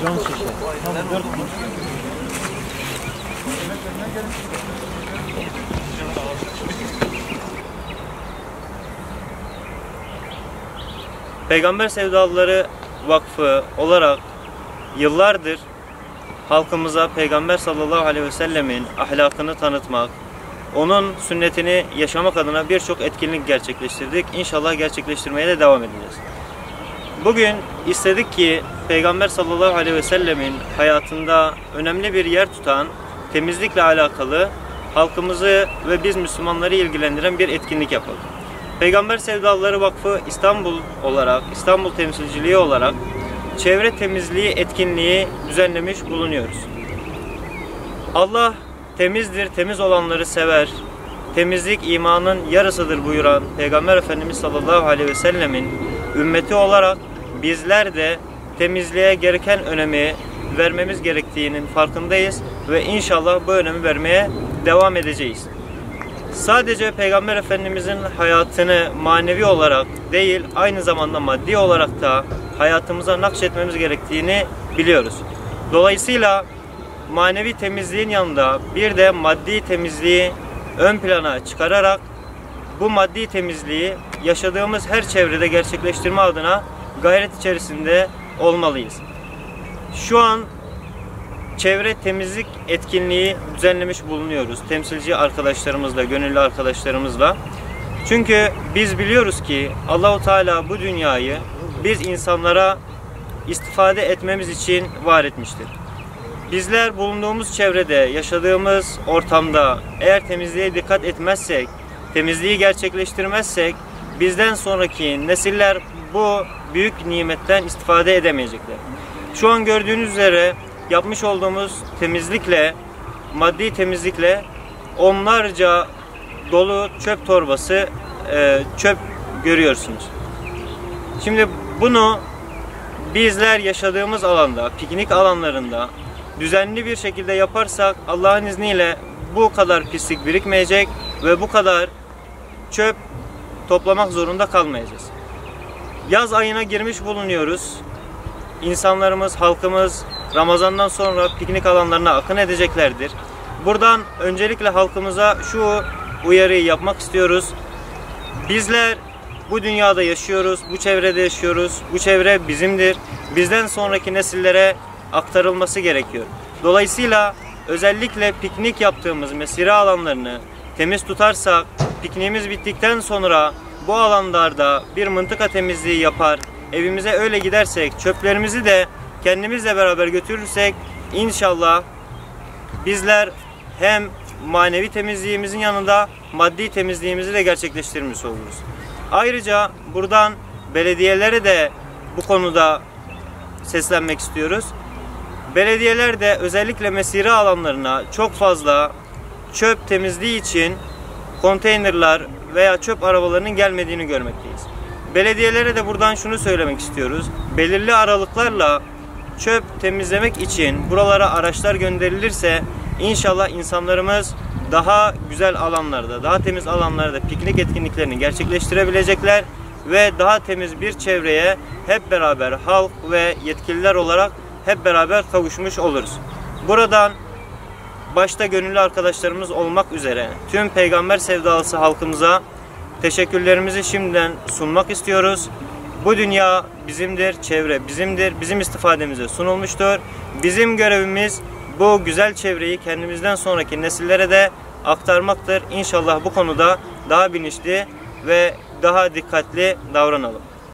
Can şişe. Tamam, 4 kuruş. Peygamber Sevdalıları Vakfı olarak yıllardır halkımıza Peygamber sallallahu aleyhi ve sellemin ahlakını tanıtmak, onun sünnetini yaşamak adına birçok etkinlik gerçekleştirdik. İnşallah gerçekleştirmeye de devam edeceğiz. Bugün istedik ki Peygamber sallallahu aleyhi ve sellemin hayatında önemli bir yer tutan temizlikle alakalı halkımızı ve biz Müslümanları ilgilendiren bir etkinlik yapalım. Peygamber Sevdalıları Vakfı İstanbul olarak, İstanbul temsilciliği olarak çevre temizliği etkinliği düzenlemiş bulunuyoruz. Allah temizdir, temiz olanları sever. Temizlik imanın yarısıdır buyuran Peygamber Efendimiz sallallahu aleyhi ve sellemin ümmeti olarak bizler de temizliğe gereken önemi vermemiz gerektiğinin farkındayız ve inşallah bu önemi vermeye devam edeceğiz. Sadece Peygamber Efendimizin hayatını manevi olarak değil, aynı zamanda maddi olarak da hayatımıza nakşetmemiz gerektiğini biliyoruz. Dolayısıyla manevi temizliğin yanında bir de maddi temizliği ön plana çıkararak bu maddi temizliği yaşadığımız her çevrede gerçekleştirme adına gayret içerisinde olmalıyız. Şu an çevre temizlik etkinliği düzenlemiş bulunuyoruz. Temsilci arkadaşlarımızla, gönüllü arkadaşlarımızla. Çünkü biz biliyoruz ki Allahu Teala bu dünyayı biz insanlara istifade etmemiz için var etmiştir. Bizler bulunduğumuz çevrede, yaşadığımız ortamda eğer temizliğe dikkat etmezsek, temizliği gerçekleştirmezsek bizden sonraki nesiller bu büyük nimetten istifade edemeyecekler. Şu an gördüğünüz üzere yapmış olduğumuz temizlikle, maddi temizlikle onlarca dolu çöp torbası çöp görüyorsunuz. Şimdi bunu bizler yaşadığımız alanda, piknik alanlarında düzenli bir şekilde yaparsak Allah'ın izniyle bu kadar pislik birikmeyecek ve bu kadar çöp toplamak zorunda kalmayacağız. Yaz ayına girmiş bulunuyoruz. İnsanlarımız, halkımız Ramazan'dan sonra piknik alanlarına akın edeceklerdir. Buradan öncelikle halkımıza şu uyarıyı yapmak istiyoruz. Bizler bu dünyada yaşıyoruz, bu çevrede yaşıyoruz. Bu çevre bizimdir. Bizden sonraki nesillere aktarılması gerekiyor. Dolayısıyla özellikle piknik yaptığımız mesire alanlarını temiz tutarsak, pikniğimiz bittikten sonra bu alanlarda bir mıntıka temizliği yapar, evimize öyle gidersek, çöplerimizi de kendimizle beraber götürürsek inşallah bizler hem manevi temizliğimizin yanında maddi temizliğimizi de gerçekleştirmiş oluruz. Ayrıca buradan belediyelere de bu konuda seslenmek istiyoruz. Belediyeler de özellikle mesire alanlarına çok fazla çöp temizliği için konteynerler veya çöp arabalarının gelmediğini görmekteyiz. Belediyelere de buradan şunu söylemek istiyoruz. Belirli aralıklarla çöp temizlemek için buralara araçlar gönderilirse inşallah insanlarımız daha güzel alanlarda, daha temiz alanlarda piknik etkinliklerini gerçekleştirebilecekler ve daha temiz bir çevreye hep beraber halk ve yetkililer olarak hep beraber kavuşmuş oluruz. Buradan başta gönüllü arkadaşlarımız olmak üzere tüm peygamber sevdalısı halkımıza teşekkürlerimizi şimdiden sunmak istiyoruz. Bu dünya bizimdir, çevre bizimdir, bizim istifademize sunulmuştur. Bizim görevimiz bu güzel çevreyi kendimizden sonraki nesillere de aktarmaktır. İnşallah bu konuda daha bilinçli ve daha dikkatli davranalım.